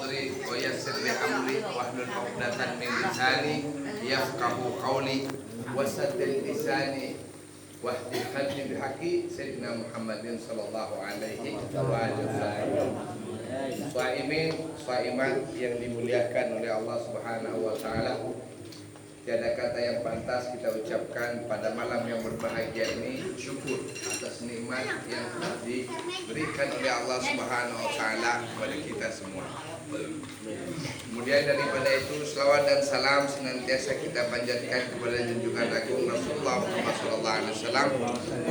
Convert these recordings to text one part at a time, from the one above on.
sadri wa yassir li amri wahlul 'uqdatam min lisani yafqahu qawli wasaddid lisani wahdi qalbi bihaqi sayyidina Muhammadin sallallahu alaihi wasallam. Shaimin yang dimuliakan oleh Allah Subhanahu wa taala, tiada kata yang pantas kita ucapkan pada malam yang berbahagia ini syukur atas nikmat yang diberikan oleh Allah Subhanahu wa taala kepada kita semua. Kemudian daripada itu selawat dan salam senantiasa kita panjatkan kepada junjungan agung Rasulullah Muhammad sallallahu alaihi wasallam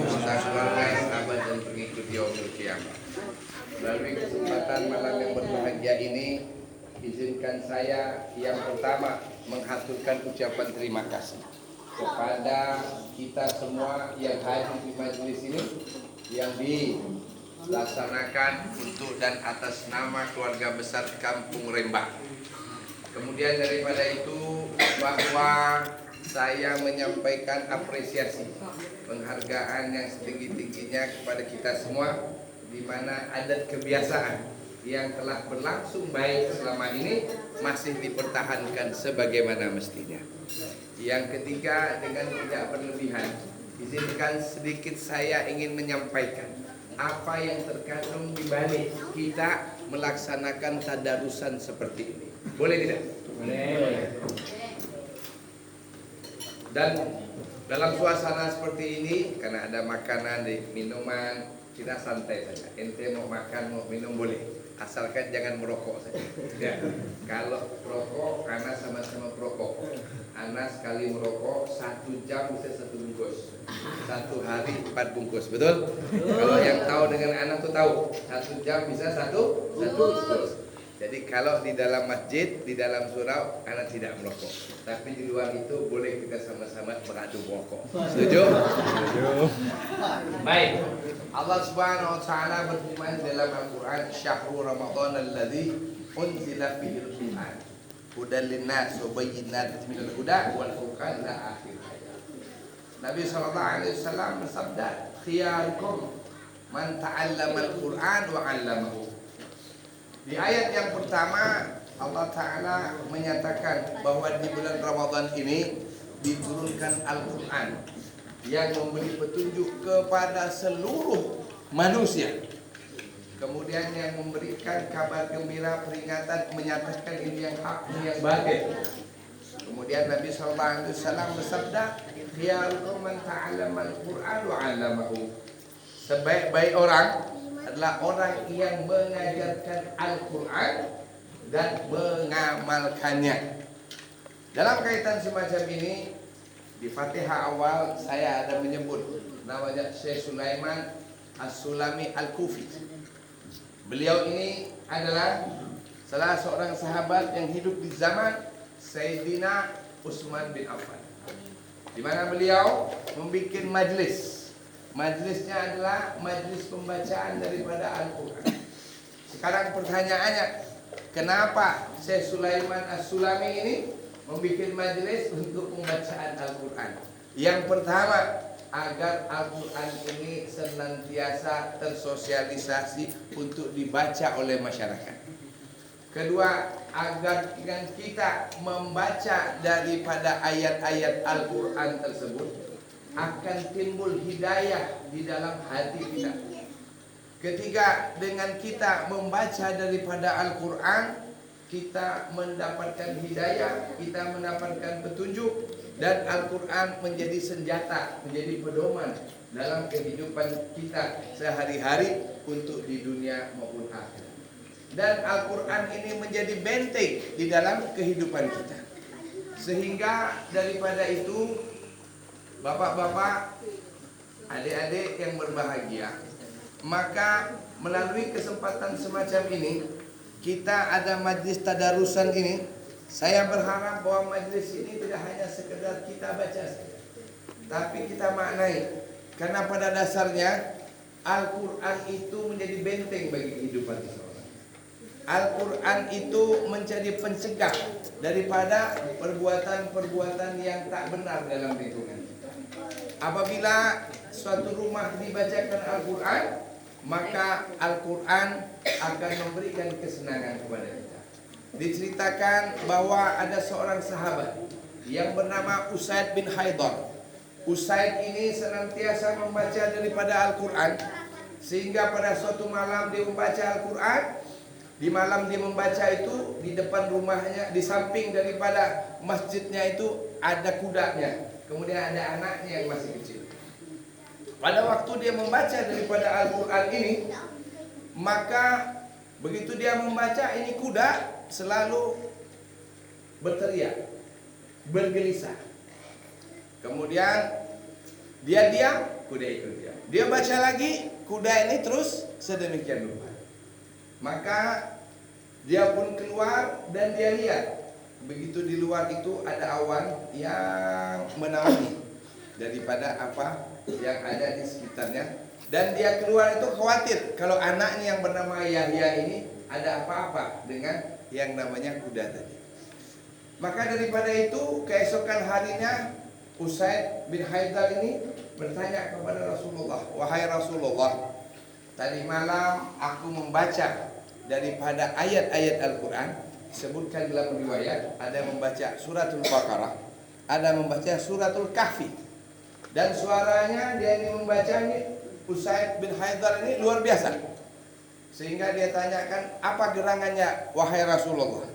beserta keluarga, sahabat dan pengikut yaumil qiyamah. Melalui kesempatan malam yang berbahagia ini, izinkan saya yang pertama menghaturkan ucapan terima kasih kepada kita semua yang hadir di majelis ini yang dilaksanakan untuk dan atas nama keluarga besar Kampung Rembang. Kemudian daripada itu bahwa saya menyampaikan apresiasi penghargaan yang setinggi-tingginya kepada kita semua, di mana adat kebiasaan yang telah berlangsung baik selama ini masih dipertahankan sebagaimana mestinya. Yang ketiga, dengan tidak berlebihan, izinkan sedikit saya ingin menyampaikan apa yang terkandung di balik kita melaksanakan tadarusan seperti ini. Boleh tidak? Boleh. Dan dalam suasana seperti ini, karena ada makanan, minuman, kita santai saja. Ente mau makan, mau minum boleh, asalkan jangan merokok saja. Ya. Kalau merokok, Anas sama-sama merokok. Anas sekali merokok 1 jam bisa 1 bungkus, 1 hari 4 bungkus, betul? Kalau yang tahu dengan Anas tuh tahu 1 jam bisa 1 bungkus. Jadi kalau di dalam masjid, di dalam surau, Anas tidak merokok. Tapi di luar itu boleh kita sama-sama beradu merokok. Setuju? Setuju. Baik. Allah Subhanahu wa taala berfirman dalam Al-Qur'an, "Syahrul Ramadan alladzi unzila fihi al-Qur'an hudan lin-nas wa bayyinatin minal huda wal furqan ila akhir ayat." Nabi sallallahu alaihi wasallam bersabda, "Khiyarukum man ta'allama al-Qur'an wa 'allamahu." Di ayat yang pertama Allah Ta'ala menyatakan bahwa di bulan Ramadan ini diturunkan Al-Quran yang memberi petunjuk kepada seluruh manusia. Kemudian yang memberikan kabar gembira, peringatan, menyatakan ini yang hak, ini yang batil. Kemudian Nabi SAW bersabda, "Khiyarukum man ta'allama al-Quran wa 'allamahu." Sebaik-baik orang adalah orang yang mengajarkan Al-Quran dan mengamalkannya. Dalam kaitan semacam ini, di Fatihah awal saya ada menyebut namanya Syekh Sulaiman As-Sulami Al-Kufi. Beliau ini adalah salah seorang sahabat yang hidup di zaman Sayyidina Utsman bin Affan, di mana beliau membuat majlis. Majlisnya adalah majlis pembacaan daripada Al-Quran. Sekarang pertanyaannya, kenapa Syekh Sulaiman As-Sulami ini membuat majlis untuk pembacaan Al-Quran? Yang pertama, agar Al-Quran ini senantiasa tersosialisasi untuk dibaca oleh masyarakat. Kedua, agar dengan kita membaca daripada ayat-ayat Al-Quran tersebut akan timbul hidayah di dalam hati kita. Ketiga, dengan kita membaca daripada Al-Quran, kita mendapatkan hidayah, kita mendapatkan petunjuk, dan Al-Quran menjadi senjata, menjadi pedoman dalam kehidupan kita sehari-hari untuk di dunia maupun akhirat. Dan Al-Quran ini menjadi benteng di dalam kehidupan kita. Sehingga daripada itu, bapak-bapak, adik-adik yang berbahagia, maka melalui kesempatan semacam ini, kita ada majlis tadarusan ini. Saya berharap bahwa majlis ini tidak hanya sekedar kita baca saja, tapi kita maknai. Karena pada dasarnya Al-Quran itu menjadi benteng bagi kehidupan seseorang. Al-Quran itu menjadi pencegah daripada perbuatan-perbuatan yang tak benar dalam lingkungan. Apabila suatu rumah dibacakan Al-Quran, maka Al-Quran akan memberikan kesenangan kepada kita. diceritakan bahwa ada seorang sahabat yang bernama Usaid bin Haidar. Usaid ini senantiasa membaca daripada Al-Quran, sehingga pada suatu malam dia membaca Al-Quran. Di malam dia membaca itu, di depan rumahnya, di samping daripada masjidnya itu ada kudanya, kemudian ada anaknya yang masih kecil. Pada waktu dia membaca daripada Al-Quran ini, maka begitu dia membaca, ini kuda selalu berteriak, bergelisah. Kemudian dia diam, kuda ikut dia. Dia baca lagi, kuda ini terus sedemikian rupa. Maka dia pun keluar dan dia lihat, begitu di luar itu ada awan yang menaungi daripada apa yang ada di sekitarnya. Dan dia keluar itu khawatir kalau anaknya yang bernama Yahya ini ada apa-apa dengan yang namanya kuda tadi. Maka daripada itu, keesokan harinya Usaid bin Haidar ini bertanya kepada Rasulullah, "Wahai Rasulullah, tadi malam aku membaca daripada ayat-ayat Al-Quran." Sebutkan dalam riwayat, ada membaca suratul Baqarah, ada membaca suratul Kahfi. Dan suaranya dia ini membacanya, Usaid bin Haidar ini luar biasa. Sehingga dia tanyakan, "Apa gerangannya wahai Rasulullah?"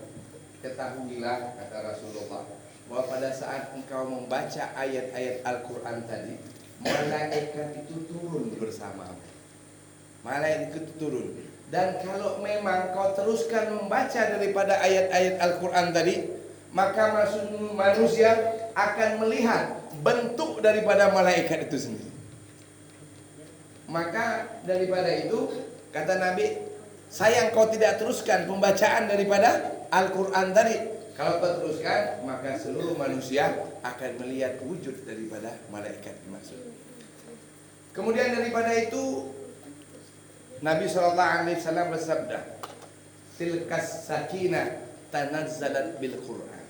"Ketahuilah," kata Rasulullah, "bahwa pada saat engkau membaca ayat-ayat Al-Quran tadi, malaikat itu turun bersamamu. Malaikat itu turun. Dan kalau memang kau teruskan membaca daripada ayat-ayat Al-Quran tadi, maka manusia akan melihat bentuk daripada malaikat itu sendiri." Maka daripada itu, kata Nabi, sayang kau tidak teruskan pembacaan daripada Al-Quran tadi. Kalau kau teruskan, maka seluruh manusia akan melihat wujud daripada malaikat dimaksud. Kemudian daripada itu, Nabi SAW bersabda, "Tilkas sakinah tanazzalat bil Quran."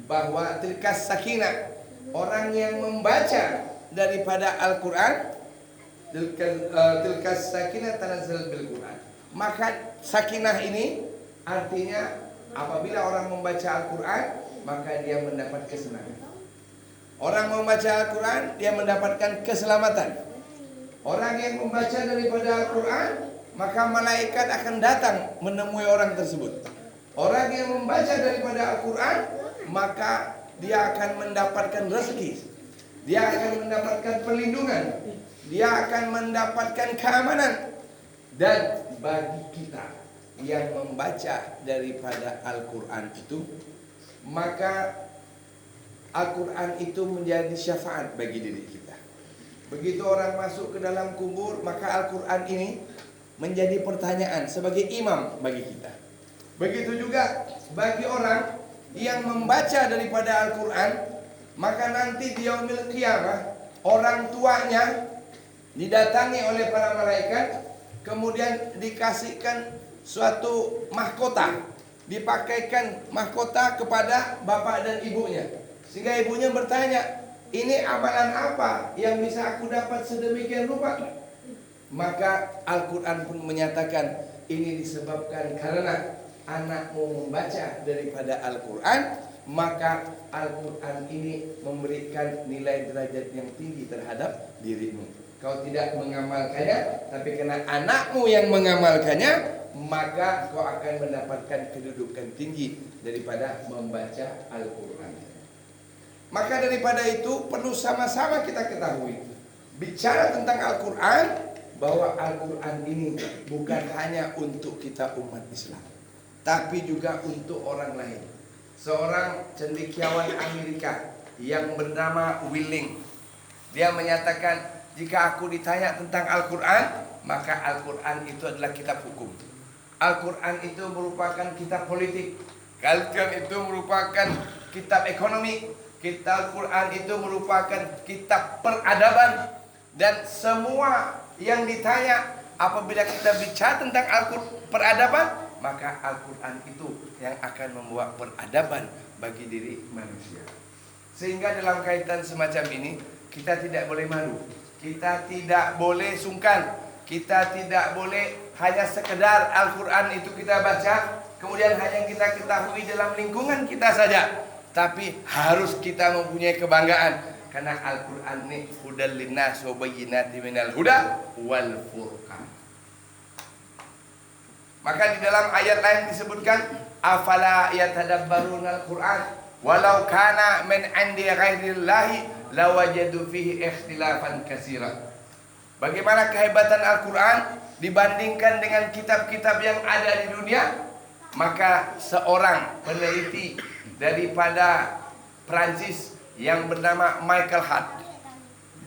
Bahwa tilkas sakinah, orang yang membaca daripada Al-Quran, tilkas sakinah tanazzalat bil Quran. Maka sakinah ini artinya apabila orang membaca Al-Quran, maka dia mendapat kesenangan. Orang membaca Al-Quran, dia mendapatkan keselamatan. Orang yang membaca daripada Al-Quran, maka malaikat akan datang menemui orang tersebut. Orang yang membaca daripada Al-Quran, maka dia akan mendapatkan rezeki. Dia akan mendapatkan perlindungan. Dia akan mendapatkan keamanan. Dan bagi kita yang membaca daripada Al-Quran itu, maka Al-Quran itu menjadi syafaat bagi diri kita. Begitu orang masuk ke dalam kubur, maka Al-Quran ini menjadi pertanyaan sebagai imam bagi kita. Begitu juga bagi orang yang membaca daripada Al-Quran, maka nanti di yaumil qiyamah, orang tuanya didatangi oleh para malaikat, kemudian dikasihkan suatu mahkota, dipakaikan mahkota kepada bapak dan ibunya, sehingga ibunya bertanya, "Ini amalan apa yang bisa aku dapat sedemikian rupa?" Maka Al-Quran pun menyatakan, ini disebabkan karena anakmu membaca daripada Al-Quran, maka Al-Quran ini memberikan nilai derajat yang tinggi terhadap dirimu. Kau tidak mengamalkannya, tapi karena anakmu yang mengamalkannya, maka kau akan mendapatkan kedudukan tinggi daripada membaca Al-Quran. Maka daripada itu perlu sama-sama kita ketahui, bicara tentang Al-Quran, bahwa Al-Quran ini bukan hanya untuk kita umat Islam, tapi juga untuk orang lain. Seorang cendekiawan Amerika yang bernama Willing, dia menyatakan, jika aku ditanya tentang Al-Quran, maka Al-Quran itu adalah kitab hukum. Al-Quran itu merupakan kitab politik. Al-Quran itu merupakan kitab ekonomi. Kitab Al-Quran itu merupakan kitab peradaban. Dan semua yang ditanya, apabila kita bicara tentang Al-Quran peradaban, maka Al-Quran itu yang akan membawa peradaban bagi diri manusia. Sehingga dalam kaitan semacam ini, kita tidak boleh malu, kita tidak boleh sungkan, kita tidak boleh hanya sekedar Al-Quran itu kita baca, kemudian hanya kita ketahui dalam lingkungan kita saja, tapi harus kita mempunyai kebanggaan karena Al-Quran ini hudal linnas wa bayyinatin minal huda wal furqan. Maka di dalam ayat lain disebutkan afala yatadabbarunal Quran walau kana min 'indi ghairillahi lawajadu fihi ikhtilafan katsira. Bagaimana kehebatan Al-Quran dibandingkan dengan kitab-kitab yang ada di dunia? Maka seorang peneliti daripada Prancis yang bernama Michael Hart,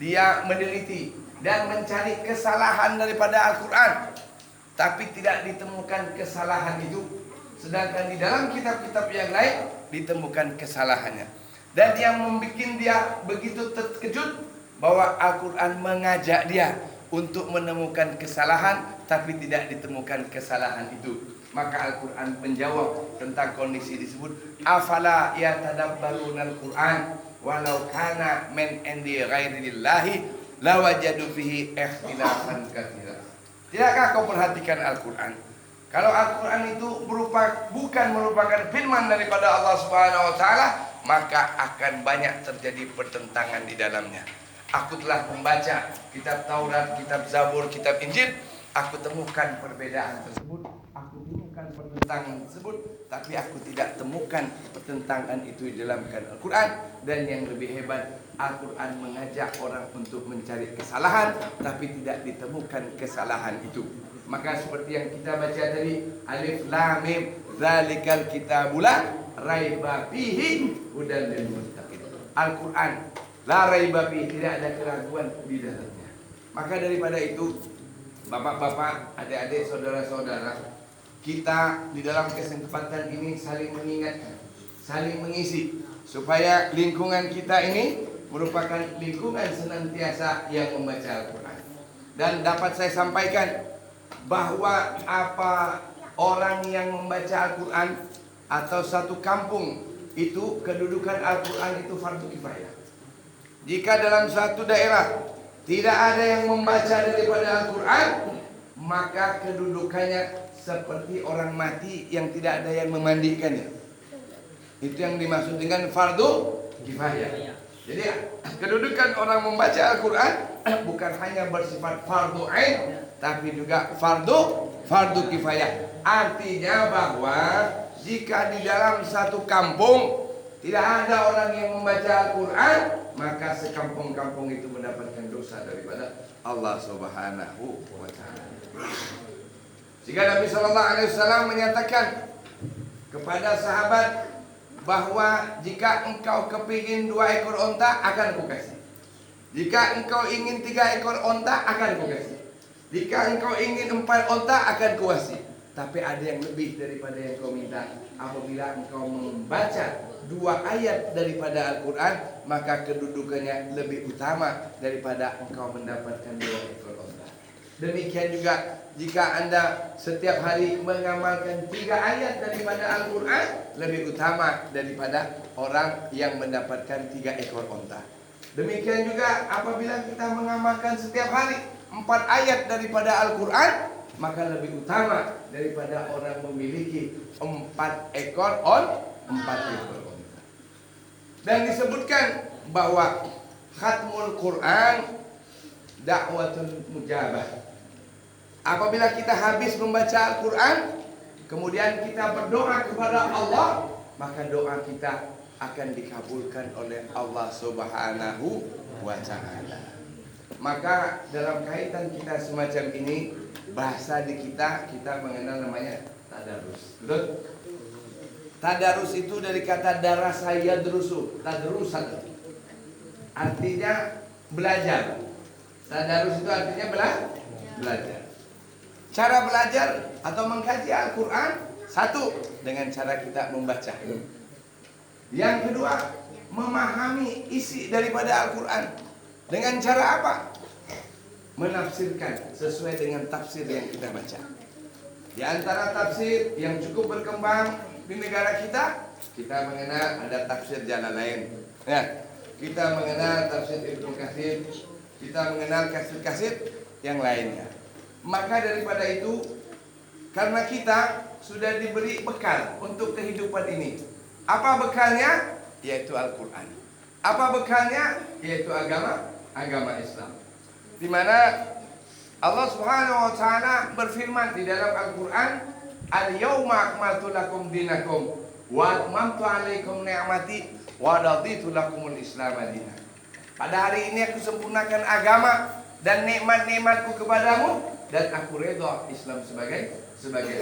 dia meneliti dan mencari kesalahan daripada Al-Quran, tapi tidak ditemukan kesalahan itu. Sedangkan di dalam kitab-kitab yang lain ditemukan kesalahannya. Dan yang membuat dia begitu terkejut bahwa Al-Quran mengajak dia untuk menemukan kesalahan, tapi tidak ditemukan kesalahan itu. Maka Al-Quran menjawab tentang kondisi disebut afala yatadabbarunal Quran walau kana min indi ghairillahi lawajadu fihi ikhtilafan katsira. Tidakkah kau perhatikan Al-Quran? Kalau Al-Quran itu bukan merupakan firman daripada Allah Subhanahu wa taala, maka akan banyak terjadi pertentangan di dalamnya. Aku telah membaca kitab Taurat, kitab Zabur, kitab Injil, aku temukan perbedaan tersebut, aku temukan pertentangan tersebut, tapi aku tidak temukan pertentangan itu di dalam Al-Quran. Dan yang lebih hebat, Al-Quran mengajak orang untuk mencari kesalahan, tapi tidak ditemukan kesalahan itu. Maka seperti yang kita baca tadi, alif lam mim zalikal kitabula raiba fihi hudal lil muttaqin. Al-Quran la raiba fihi, tidak ada keraguan di dalamnya. Maka daripada itu, bapak-bapak, adik-adik, saudara-saudara, kita di dalam kesempatan ini saling mengingatkan, saling mengisi, supaya lingkungan kita ini merupakan lingkungan senantiasa yang membaca Al-Quran. Dan dapat saya sampaikan bahwa apa orang yang membaca Al-Quran atau satu kampung itu, kedudukan Al-Quran itu fardu kifayah. Jika dalam satu daerah tidak ada yang membaca daripada Al-Quran, maka kedudukannya seperti orang mati yang tidak ada yang memandikannya. Itu yang dimaksud dengan fardu kifayah. Jadi kedudukan orang membaca Al-Quran bukan hanya bersifat fardu ain, tapi juga fardu kifayah. Artinya bahwa jika di dalam satu kampung tidak ada orang yang membaca Al-Quran, maka sekampung-kampung itu mendapatkan dosa daripada Allah Subhanahu wa taala. Jika Nabi sallallahu alaihi wasallam menyatakan kepada sahabat bahwa jika engkau kepingin 2 ekor onta akan kukasih. Jika engkau ingin 3 ekor onta akan kukasih. Jika engkau ingin 4 onta akan kuasih. Tapi ada yang lebih daripada yang kau minta. Apabila engkau membaca 2 ayat daripada Al-Quran, maka kedudukannya lebih utama daripada engkau mendapatkan 2 ekor onta. Demikian juga jika Anda setiap hari mengamalkan 3 ayat daripada Al-Quran, lebih utama daripada orang yang mendapatkan 3 ekor onta. Demikian juga apabila kita mengamalkan setiap hari 4 ayat daripada Al-Quran, maka lebih utama daripada orang memiliki 4 ekor onta. Dan disebutkan bahwa khatmul Quran da'watul mujabah. Apabila kita habis membaca Al-Quran, kemudian kita berdoa kepada Allah, maka doa kita akan dikabulkan oleh Allah Subhanahu wa ta'ala. Maka dalam kaitan kita semacam ini, bahasa di kita mengenal namanya tadarus. Betul? Tadarus itu dari kata darasa yadrusu, tadrusan. Artinya belajar. Tadarus itu artinya belajar. Cara belajar atau mengkaji Al-Quran, satu, dengan cara kita membaca. Yang kedua, memahami isi daripada Al-Quran. Dengan cara apa? Menafsirkan sesuai dengan tafsir yang kita baca. Di antara tafsir yang cukup berkembang di negara kita mengenal ada tafsir Jalalain. Ya, kita mengenal tafsir Ibnu Katsir, kita mengenal kasir-kasir yang lainnya. Maka daripada itu, karena kita sudah diberi bekal untuk kehidupan ini. Apa bekalnya? Yaitu Al-Quran. Apa bekalnya? Yaitu agama Islam. Di mana Allah Subhanahu wa taala berfirman di dalam Al-Quran, "Al-yauma akmaltu lakum dinakum wa atmamtu 'alaikum ni'mati wa raditu lakumul Islam dinan." Pada hari ini aku sempurnakan agama dan nikmat-nikmatku kepadamu, dan aku redha Islam sebagai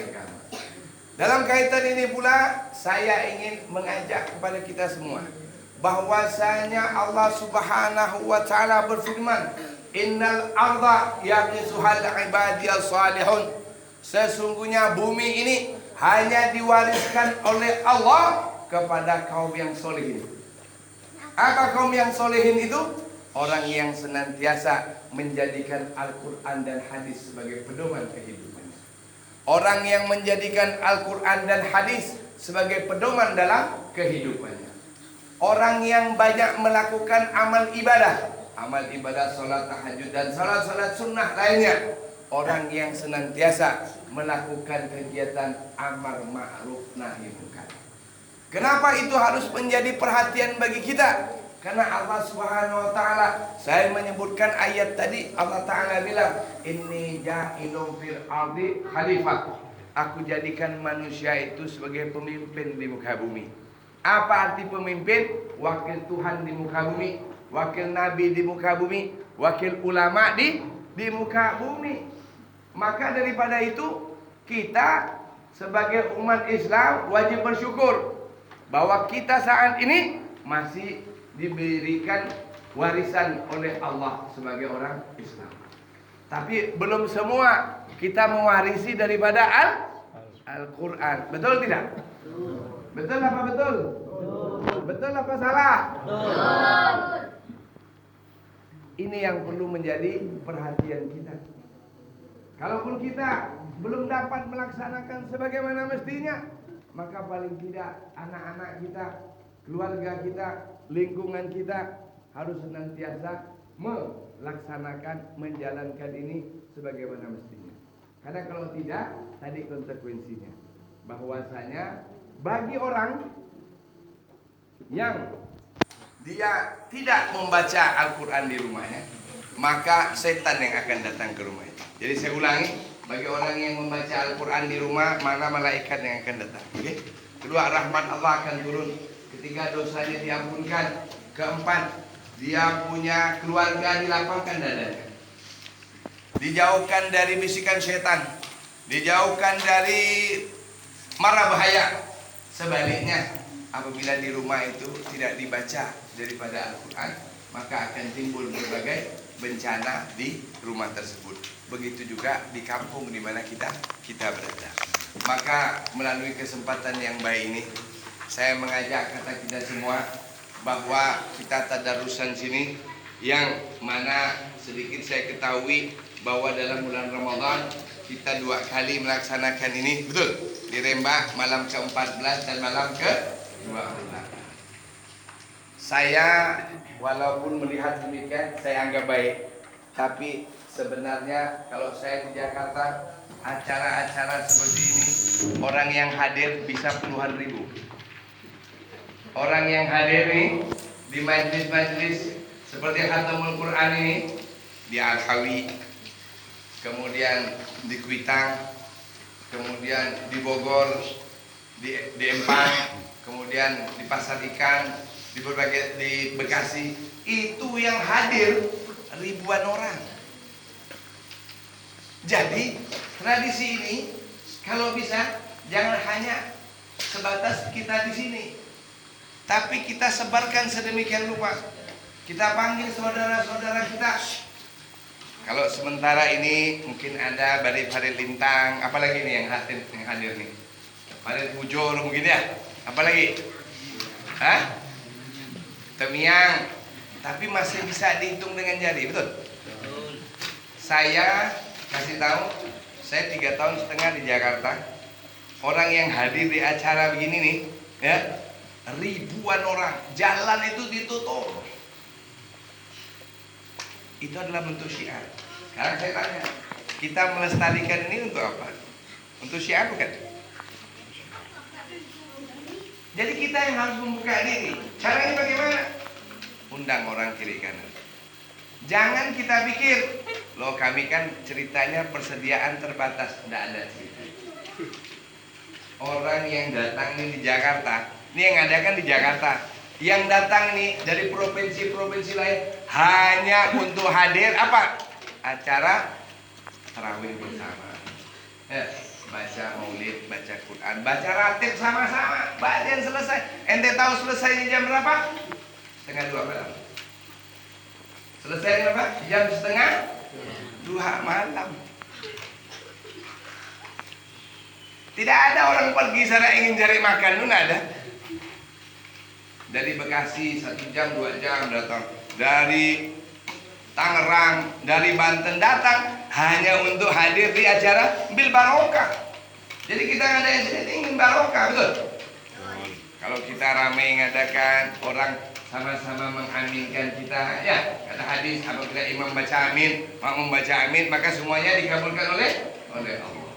agama. Dalam kaitan ini pula saya ingin mengajak kepada kita semua bahwasanya Allah Subhanahu wa taala berfirman, "Innal arda yaqisuhal ibadiyas salihun." Sesungguhnya bumi ini hanya diwariskan oleh Allah kepada kaum yang solehin. Apa kaum yang solehin itu? Orang yang senantiasa menjadikan Al-Quran dan hadis sebagai pedoman kehidupan. Orang yang menjadikan Al-Quran dan hadis sebagai pedoman dalam kehidupannya. Orang yang banyak melakukan amal ibadah salat tahajud dan salat sunnah lainnya. Orang yang senantiasa melakukan kegiatan amar ma'ruf nahi munkar. Kenapa itu harus menjadi perhatian bagi kita? Karena Allah Subhanahu wa taala, saya menyebutkan ayat tadi, Allah taala bilang, "Inni ja'ilun fil ardi khalifah." Aku jadikan manusia itu sebagai pemimpin di muka bumi. Apa arti pemimpin? Wakil Tuhan di muka bumi, wakil nabi di muka bumi, wakil ulama di muka bumi. Maka daripada itu, kita sebagai umat Islam wajib bersyukur bahwa kita saat ini masih diberikan warisan oleh Allah sebagai orang Islam. Tapi belum semua kita mewarisi daripada Al-Quran. Betul tidak? Betul apa betul? Betul apa salah? Ini yang perlu menjadi perhatian kita. Kalaupun kita belum dapat melaksanakan sebagaimana mestinya, maka paling tidak anak-anak kita, keluarga kita, lingkungan kita harus senantiasa melaksanakan, menjalankan ini sebagaimana mestinya. Karena kalau tidak, tadi konsekuensinya bahwasanya bagi orang yang dia tidak membaca Al-Quran di rumahnya, maka setan yang akan datang ke rumahnya. Jadi saya ulangi, bagi orang yang membaca Al-Quran di rumah, mana malaikat yang akan datang. Okay? Kedua, rahmat Allah akan turun. Ketiga, dosanya diampunkan. Keempat, dia punya keluarga, dilapangkan dadanya. Dijauhkan dari bisikan setan, dijauhkan dari mara bahaya. Sebaliknya, apabila di rumah itu tidak dibaca daripada Al-Quran, maka akan timbul berbagai bencana di rumah tersebut. Begitu juga di kampung di mana kita berada. Maka melalui kesempatan yang baik ini, saya mengajak kata kita semua bahwa kita tadarusan sini, yang mana sedikit saya ketahui bahwa dalam bulan Ramadan kita 2 kali melaksanakan ini, betul, di Rembang malam ke-14 dan malam ke-12. Saya walaupun melihat demikian saya anggap baik, tapi sebenarnya kalau saya di Jakarta acara-acara seperti ini, orang yang hadir bisa puluhan ribu. Orang yang hadir ini di majlis-majlis seperti Khatamul Quran ini di Al-Hawi, kemudian di Kuitang, kemudian di Bogor, di Empang, kemudian di Pasar Ikan, di Bekasi, itu yang hadir ribuan orang. Jadi tradisi ini kalau bisa jangan hanya sebatas kita di sini, tapi kita sebarkan sedemikian rupa. Kita panggil saudara-saudara kita. Kalau sementara ini mungkin ada Barit Lintang, apalagi nih yang hadir nih, Barit Bujur mungkin ya, apalagi, Temiang, tapi masih bisa dihitung dengan jari, betul? Saya kasih tahu, saya 3,5 tahun di Jakarta. Orang yang hadir di acara begini nih, ya, ribuan orang, jalan itu ditutup. Itu adalah bentuk syiar. Sekarang saya tanya, kita melestarikan ini untuk apa? Untuk syiar bukan? Jadi kita yang harus membuka diri. Caranya bagaimana? Undang orang kiri kanan. Jangan kita pikir, loh kami kan ceritanya persediaan terbatas. Tidak ada cerita. Orang yang datang ini di Jakarta, ini yang ada kan di Jakarta. Yang datang ini dari provinsi-provinsi lain hanya untuk hadir apa? Acara tarawih bersama. Baca maulid, baca Quran, baca ratib sama-sama. Baca selesai. Ente tahu selesainya jam berapa? Setengah 2 malam. Selesai berapa? Jam setengah 2 malam. Tidak ada orang pergi sana ingin cari makan, itu ada. Dari Bekasi 1 jam 2 jam datang, dari Tangerang, dari Banten datang hanya untuk hadir di acara bil barokah. Jadi kita ngadain sini ingin barokah, betul? Kalau kita ramai ngadakan, orang sama-sama mengaminkan kita, ya kata hadis apabila imam baca amin, makmum baca amin, maka semuanya dikabulkan oleh Allah.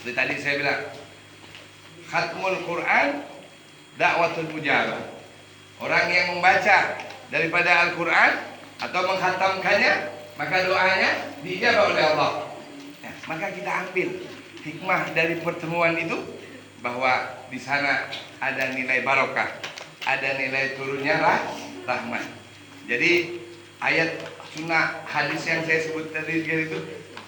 Seperti tadi saya bilang, khatmul Quran dakwatul mujabah. Orang yang membaca daripada Al-Quran atau menghatamkannya, maka doanya diijabah oleh Allah. Nah, maka kita ambil hikmah dari pertemuan itu, bahwa di sana ada nilai barokah, ada nilai turunnya rahmat. Jadi ayat sunnah hadis yang saya sebut tadi itu,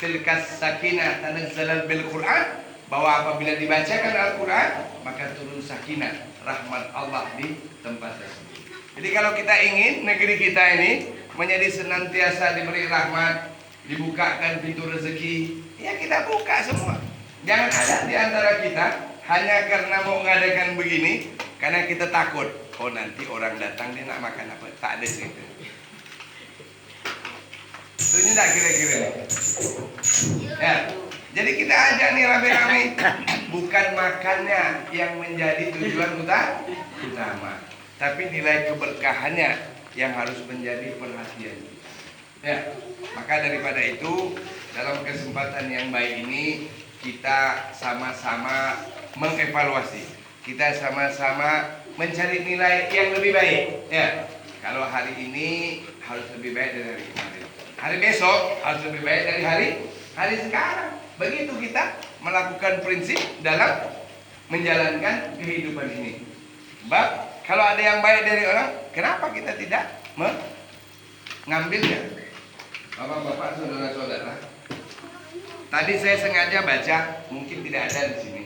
tilkas sakinah tanazzalat bil Quran, bahwa apabila dibacakan Al-Quran maka turun sakinah, rahmat Allah di tempat tersebut. Jadi kalau kita ingin negeri kita ini menjadi senantiasa diberi rahmat, dibukakan pintu rezeki, ya kita buka semua. Jangan ada di antara kita hanya karena mau mengadakan begini, karena kita takut, oh nanti orang datang dia nak makan apa, tak ada situ. Ini tak kira-kira nih. Ya. Jadi kita ajak nih rame-rame, bukan makannya yang menjadi tujuan utama, tapi nilai keberkahannya yang harus menjadi perhatian. Ya, maka daripada itu dalam kesempatan yang baik ini kita sama-sama mengevaluasi, kita sama-sama mencari nilai yang lebih baik. Ya, kalau hari ini harus lebih baik dari hari kemarin, hari besok harus lebih baik dari hari sekarang. Begitu kita melakukan prinsip dalam menjalankan kehidupan ini. Sebab kalau ada yang baik dari orang, kenapa kita tidak mengambilnya? Bapak-bapak, saudara-saudara, tadi saya sengaja baca, mungkin tidak ada di sini.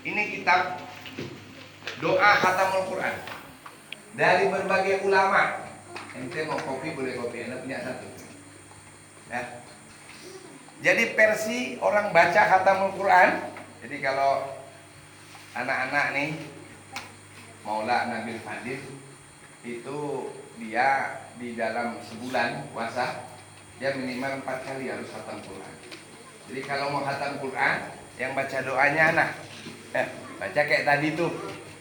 Ini kitab doa khatamul Quran dari berbagai ulama. Ente mau kopi boleh kopi, Anda punya satu. Ya. Jadi versi orang baca khatamul Quran. Jadi kalau anak-anak nih Maula Nabil Fadil itu dia di dalam sebulan puasa dia minimal 4 kali harus khatam Quran. Jadi kalau mau khatam Quran yang baca doanya anak, baca kayak tadi tuh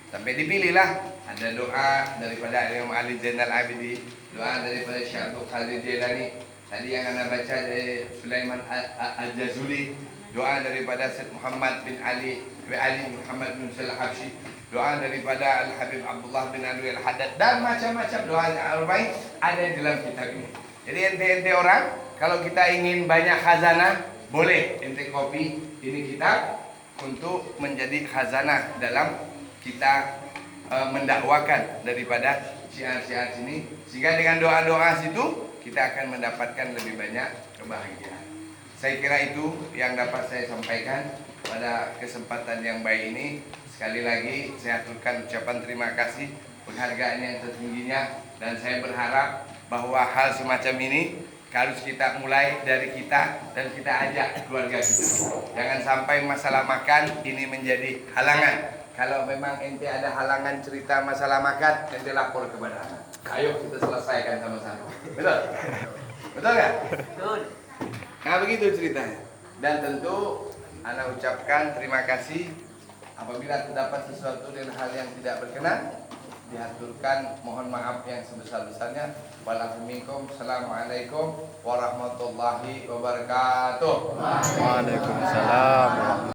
sampai dipilihlah. Ada doa daripada Imam Ali Zainal Abidin, doa daripada Syekh Abdul Qadir Jailani. Tadi yang anda baca dari Sulaiman Al-Jazuli, doa daripada Syed Muhammad bin Ali Muhammad bin Salah Habsyi, doa daripada Al-Habib Abdullah bin Alwi Al-Haddad, dan macam-macam doa al-baik ada di dalam kitab ini. Jadi ente orang, kalau kita ingin banyak khazanah, boleh ente kopi ini kitab untuk menjadi khazanah dalam kita mendakwakan daripada syiar-syiar sini, sehingga dengan doa-doa situ kita akan mendapatkan lebih banyak kebahagiaan. Saya kira itu yang dapat saya sampaikan pada kesempatan yang baik ini. Sekali lagi saya aturkan ucapan terima kasih, penghargaan yang tertingginya, dan saya berharap bahwa hal semacam ini harus kita mulai dari kita dan kita ajak keluarga kita. Jangan sampai masalah makan ini menjadi halangan. Kalau memang ente ada halangan cerita masalah makan, ente lapor kepada anak. Ayo kita selesaikan sama-sama. Betul? Betul nggak? Betul. Nah begitu ceritanya. Dan tentu anak ucapkan terima kasih apabila terdapat sesuatu dan hal yang tidak berkenan, diaturkan mohon maaf yang sebesar-besarnya. Wassalamualaikum warahmatullahi wabarakatuh. Waalaikumsalam.